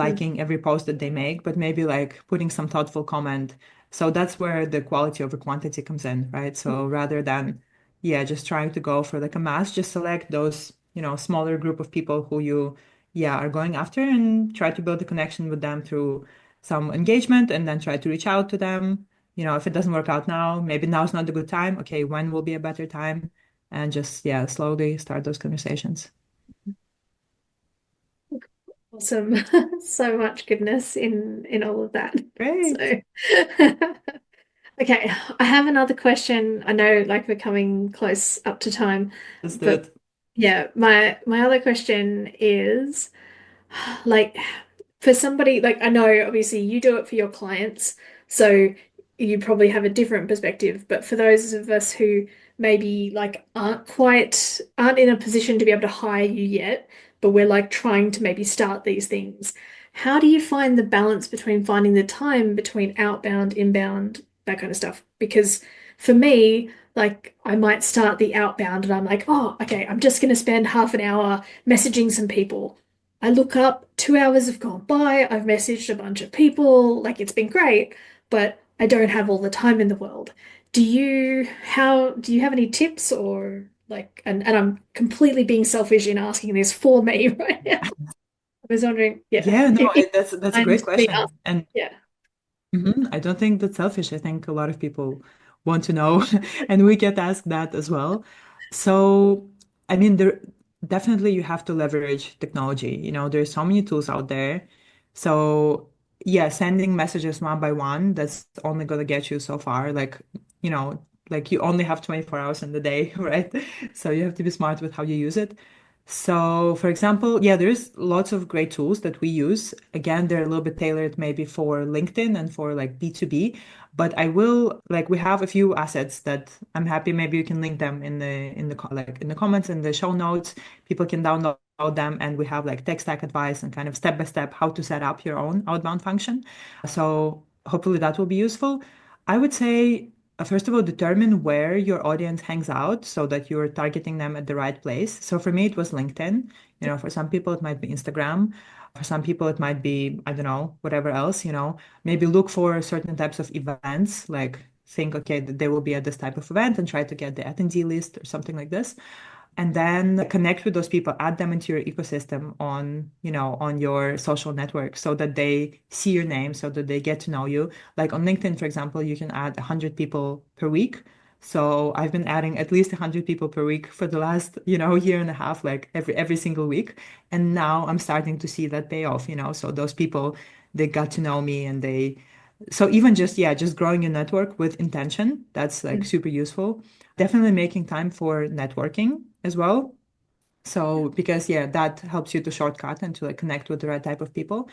Mm, liking every post that they make, but maybe like putting some thoughtful comment. So that's where the quality over quantity comes in, right? So rather than yeah, just trying to go for like a mass, just select those, smaller group of people who you, yeah, are going after and try to build a connection with them through some engagement and then try to reach out to them. If it doesn't work out now, maybe now's not a good time. Okay, when will be a better time? And just, yeah, slowly start those conversations. awesome. So much goodness in all of that. Great. So okay, I have another question. I know like we're coming close up to time, Let's do but it. yeah, my other question is like for somebody like I know obviously you do it for your clients, so you probably have a different perspective, but for those of us who maybe like aren't in a position to be able to hire you yet, but we're like trying to maybe start these things. How do you find the balance between finding the time between outbound, inbound, that kind of stuff? Because for me, like I might start the outbound and I'm like, oh, okay, I'm just going to spend half an hour messaging some people. I look up, 2 hours have gone by, I've messaged a bunch of people, like it's been great, but I don't have all the time in the world. Do you have any tips or like, and I'm completely being selfish in asking this for me right now. I was wondering, yeah, Yeah, no, if you that's a mind great me asking. question. And Yeah, I don't think that's selfish. I think a lot of people want to know, and we get asked that as well. So, I mean, there definitely you have to leverage technology. There's so many tools out there. So, yeah, sending messages one by one, that's only gonna get you so far. You know, like you only have 24 hours in the day, right? So you have to be smart with how you use it. So, for example, yeah, there's lots of great tools that we use. Again, they're a little bit tailored maybe for LinkedIn and for like B2B, but I will like we have a few assets that I'm happy maybe you can link them in the comments in the show notes. People can download them and we have like tech stack advice and kind of step by step how to set up your own outbound function. So, hopefully that will be useful. I would say first of all, determine where your audience hangs out so that you're targeting them at the right place. So for me, it was LinkedIn. For some people, it might be Instagram. For some people, it might be, I don't know, whatever else, maybe look for certain types of events, like think, okay, that they will be at this type of event and try to get the attendee list or something like this and then connect with those people, add them into your ecosystem on your social network so that they see your name, so that they get to know you. Like on LinkedIn, for example, you can add 100 people per week. So I've been adding at least 100 people per week for the last, year and a half, like every single week. And now I'm starting to see that pay off. So those people, they got to know me and so even just, yeah, just growing your network with intention, that's like mm, super useful. Definitely making time for networking as well. So because yeah, that helps you to shortcut and to like connect with the right type of people.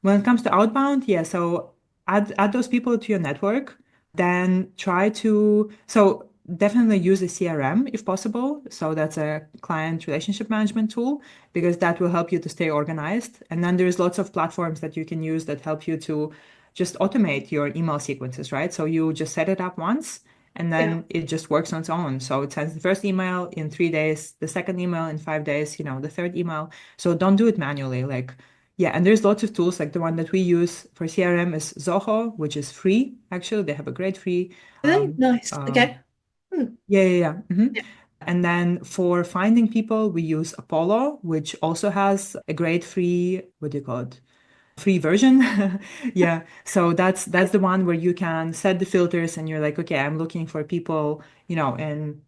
When it comes to outbound, yeah, so add those people to your network, then try to so definitely use a CRM if possible. So that's a client relationship management tool because that will help you to stay organized. And then there's lots of platforms that you can use that help you to just automate your email sequences, right? So you just set it up once and yeah. then it just works on its own. So it sends the first email in 3 days, the second email in 5 days, the third email. So don't do it manually. Like, yeah, and there's lots of tools. Like the one that we use for CRM is Zoho, which is free. Actually, they have a great free. Really nice. Um, Okay. Hmm. yeah, yeah, yeah. Yeah. And then for finding people, we use Apollo, which also has a great free, what do you call it? Free version. Yeah. So that's the one where you can set the filters and you're like, okay, I'm looking for people, and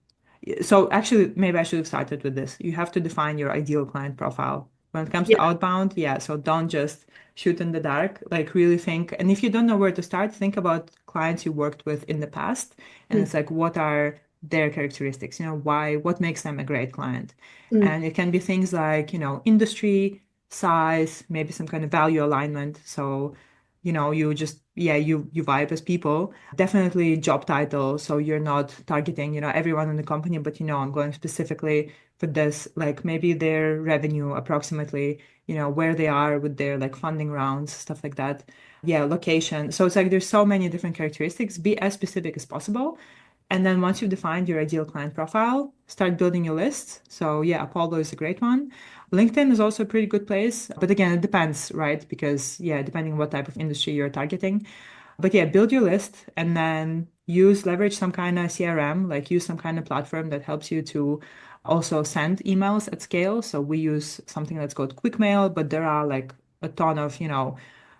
so actually maybe I should have started with this. You have to define your ideal client profile. When it comes to Yeah. outbound, yeah, so don't just shoot in the dark, like really think. And if you don't know where to start, think about clients you worked with in the past. And Mm, it's like, what are their characteristics? What makes them a great client? mm, And it can be things like, industry, size, maybe some kind of value alignment. So you just, yeah, you vibe as people. Definitely job title. So you're not targeting, everyone in the company, but I'm going specifically for this, like maybe their revenue approximately, where they are with their like funding rounds, stuff like that. Yeah, location. So it's like there's so many different characteristics. Be as specific as possible. And then once you've defined your ideal client profile, start building your list. So yeah, Apollo is a great one. LinkedIn is also a pretty good place. But again, it depends, right? Because yeah, depending on what type of industry you're targeting. But yeah, build your list and then leverage some kind of CRM, like use some kind of platform that helps you to also send emails at scale. So we use something that's called Quick Mail, but there are like a ton of,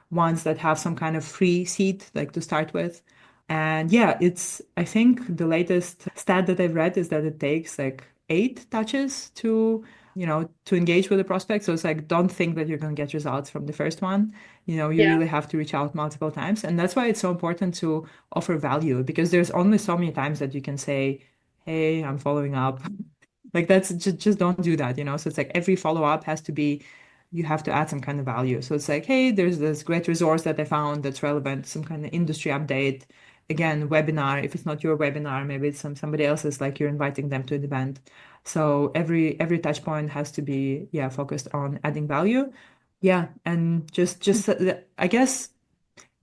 ones that have some kind of free seat, like to start with. And yeah, I think the latest stat that I've read is that it takes like 8 touches to engage with the prospect. So it's like, don't think that you're going to get results from the first one. You Yeah. really have to reach out multiple times. And that's why it's so important to offer value because there's only so many times that you can say, hey, I'm following up. Like that's just don't do that, So it's like every follow-up has to be, you have to add some kind of value. So it's like, hey, there's this great resource that I found that's relevant, some kind of industry update. Again, webinar. If it's not your webinar, maybe it's somebody else's, like you're inviting them to an event. So every touch point has to be, yeah, focused on adding value. Yeah, and I guess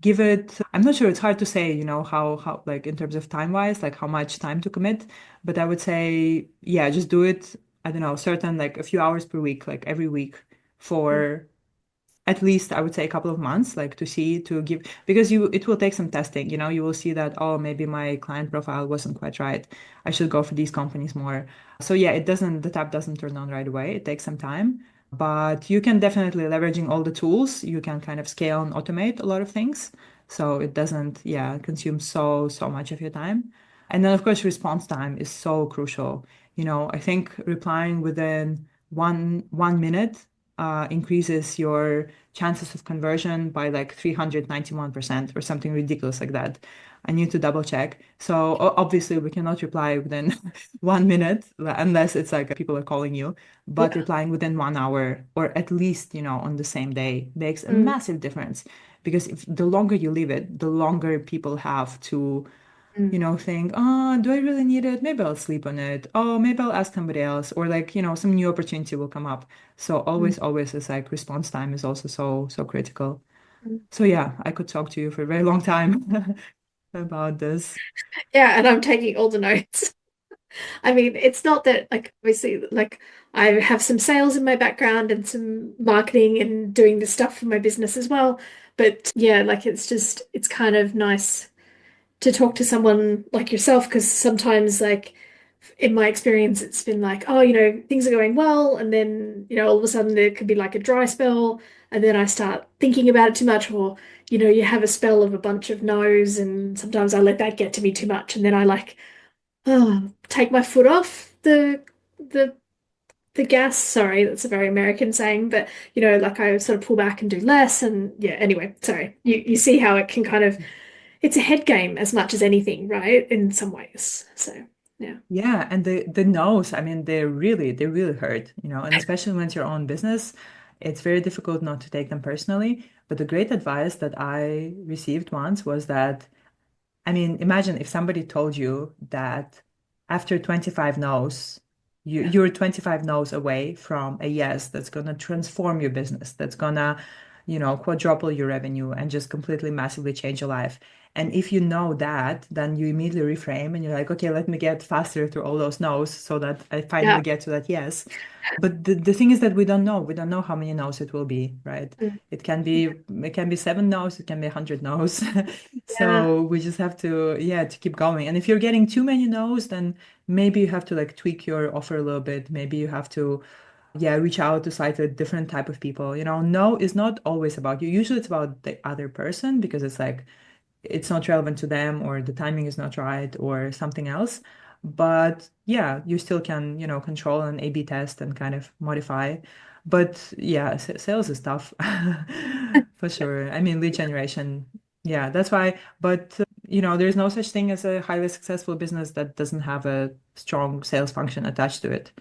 give it, I'm not sure, it's hard to say, how like in terms of time wise, like how much time to commit, but I would say, yeah, just do it, I don't know, certain like a few hours per week, like every week Mm. for at least I would say a couple of months, like to give, because it will take some testing, you will see that, oh, maybe my client profile wasn't quite right. I should go for these companies more. So yeah, the tap doesn't turn on right away. It takes some time, but you can definitely leveraging all the tools, you can kind of scale and automate a lot of things. So it doesn't, yeah, consume so much of your time. And then of course, response time is so crucial. I think replying within one minute increases your chances of conversion by like 391% or something ridiculous like that. I need to double check. So obviously we cannot reply within 1 minute unless it's like people are calling you, but Yeah. replying within 1 hour or at least, on the same day makes a Mm. massive difference because if the longer you leave it, the longer people have to Mm. think, oh, do I really need it? Maybe I'll sleep on it. Oh, maybe I'll ask somebody else. Or like, some new opportunity will come up. So Mm. always it's like response time is also so critical. Mm. So yeah, I could talk to you for a very long time about this. Yeah, and I'm taking all the notes. I mean, it's not that like obviously like I have some sales in my background and some marketing and doing this stuff for my business as well. But yeah, like it's kind of nice to talk to someone like yourself because sometimes like in my experience it's been like, oh, things are going well and then, all of a sudden there could be like a dry spell and then I start thinking about it too much or you have a spell of a bunch of no's and sometimes I let that get to me too much and then I like take my foot off the the gas. Sorry, that's a very American saying, but like I sort of pull back and do less. And yeah, anyway, sorry. You see how it can kind of it's a head game as much as anything, right? In some ways. So yeah. Yeah, and the no's, I mean, they really hurt, and especially when it's your own business, it's very difficult not to take them personally. But the great advice that I received once was that I mean, imagine if somebody told you that after 25 no's, Yeah. you're 25 no's away from a yes that's going to transform your business, that's going to, quadruple your revenue and just completely massively change your life. And if you know that, then you immediately reframe and you're like, okay, let me get faster through all those no's so that I Yeah. finally get to that yes. But the thing is that we don't know. We don't know how many no's it will be, right? Mm. It can be 7 no's, it can be 100 no's. Yeah. So we just have to, yeah, to keep going. And if you're getting too many no's, then maybe you have to like tweak your offer a little bit. Maybe you have to, yeah, reach out to slightly different type of people. No is not always about you. Usually it's about the other person because it's like it's not relevant to them or the timing is not right or something else. But yeah, you still can, control an A/B test and kind of modify. But yeah, sales is tough for sure. I mean, lead generation, yeah, that's why. But there's no such thing as a highly successful business that doesn't have a strong sales function attached to it.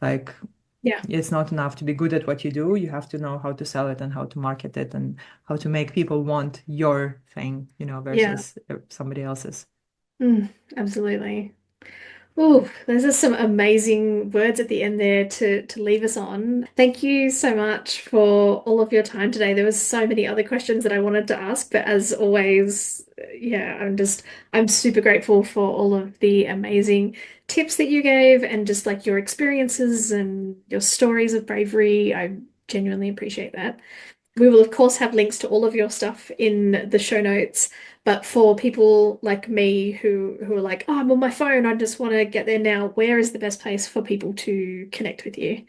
Like Yeah. It's not enough to be good at what you do. You have to know how to sell it and how to market it and how to make people want your thing, Yeah. versus somebody else's. Mm, absolutely. Oh, those are some amazing words at the end there to leave us on. Thank you so much for all of your time today. There was so many other questions that I wanted to ask, but as always, yeah, I'm super grateful for all of the amazing tips that you gave and just like your experiences and your stories of bravery. I genuinely appreciate that. We will, of course, have links to all of your stuff in the show notes. But for people like me who are like, oh, I'm on my phone, I just want to get there now, where is the best place for people to connect with you?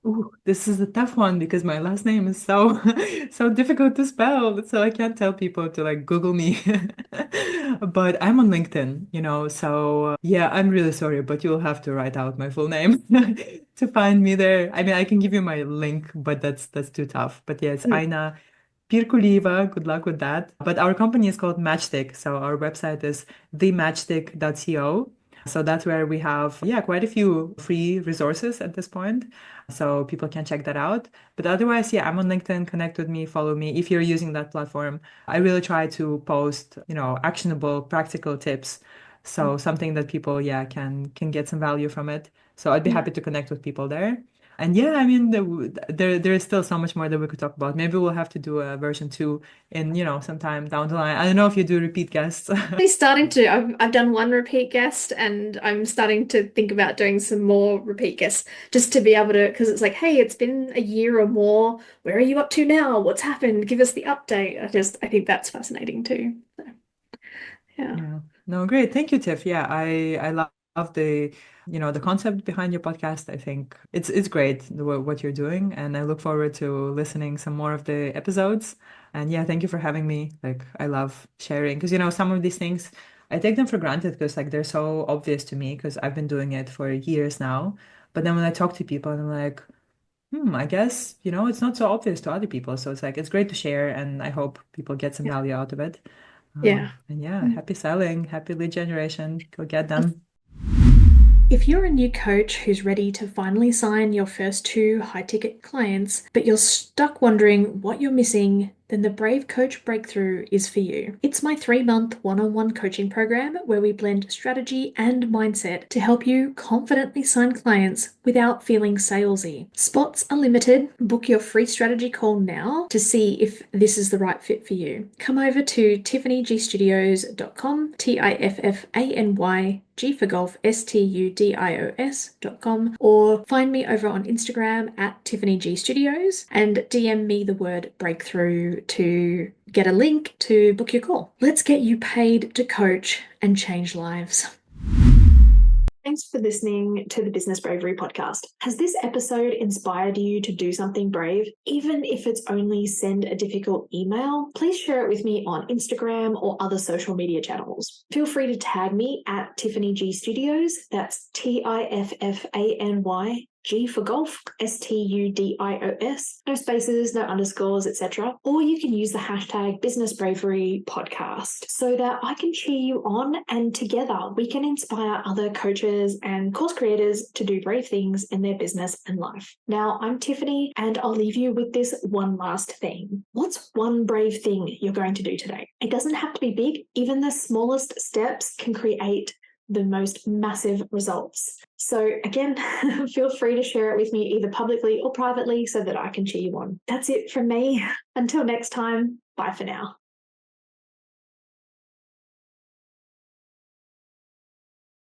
Ooh, this is a tough one because my last name is so so difficult to spell. So I can't tell people to like Google me. But I'm on LinkedIn, so yeah, I'm really sorry, but you'll have to write out my full name to find me there. I mean, I can give you my link, but that's too tough. But yeah, it's Mm, Ayna Pirkuliyeva. Good luck with that. But our company is called Matchstick. So our website is thematchstick.co. So that's where we have, yeah, quite a few free resources at this point. So people can check that out. But otherwise, yeah, I'm on LinkedIn. Connect with me, follow me if you're using that platform. I really try to post, actionable, practical tips. So something that people, yeah, can get some value from it. So I'd be yeah. happy to connect with people there. And yeah, I mean, there is still so much more that we could talk about. Maybe we'll have to do a version two in, sometime down the line. I don't know if you do repeat guests. Starting to, I've done one repeat guest and I'm starting to think about doing some more repeat guests just to be able to, because it's like, hey, it's been a year or more. Where are you up to now? What's happened? Give us the update. I think that's fascinating too. So, yeah. Yeah. No, great. Thank you, Tiff. Yeah, I love the concept behind your podcast. I think it's great what you're doing, and I look forward to listening some more of the episodes. And yeah, thank you for having me. Like, I love sharing because some of these things I take them for granted because like they're so obvious to me because I've been doing it for years now. But then when I talk to people, I'm like, I guess, it's not so obvious to other people. So it's like, it's great to share, and I hope people get some Yeah. value out of it. Yeah. And yeah, happy selling, happy lead generation. Go get them. If you're a new coach who's ready to finally sign your first two high ticket clients, but you're stuck wondering what you're missing, then the Brave Coach Breakthrough is for you. It's my 3-month one on one coaching program where we blend strategy and mindset to help you confidently sign clients without feeling salesy. Spots are limited. Book your free strategy call now to see if this is the right fit for you. Come over to tiffanygstudios.com, TIFFANY G for golf, STUDIOS.com, or find me over on Instagram at Tiffany G Studios and DM me the word breakthrough to get a link to book your call. Let's get you paid to coach and change lives. Thanks for listening to the Business Bravery Podcast. Has this episode inspired you to do something brave? Even if it's only send a difficult email, please share it with me on Instagram or other social media channels. Feel free to tag me at Tiffany G Studios. That's TIFFANY G for golf, STUDIOS, no spaces, no underscores, etc. Or you can use the hashtag Business Bravery Podcast so that I can cheer you on and together we can inspire other coaches and course creators to do brave things in their business and life. Now, I'm Tiffany, and I'll leave you with this one last thing. What's one brave thing you're going to do today? It doesn't have to be big. Even the smallest steps can create the most massive results. So again, feel free to share it with me either publicly or privately so that I can cheer you on. That's it from me. Until next time, bye for now.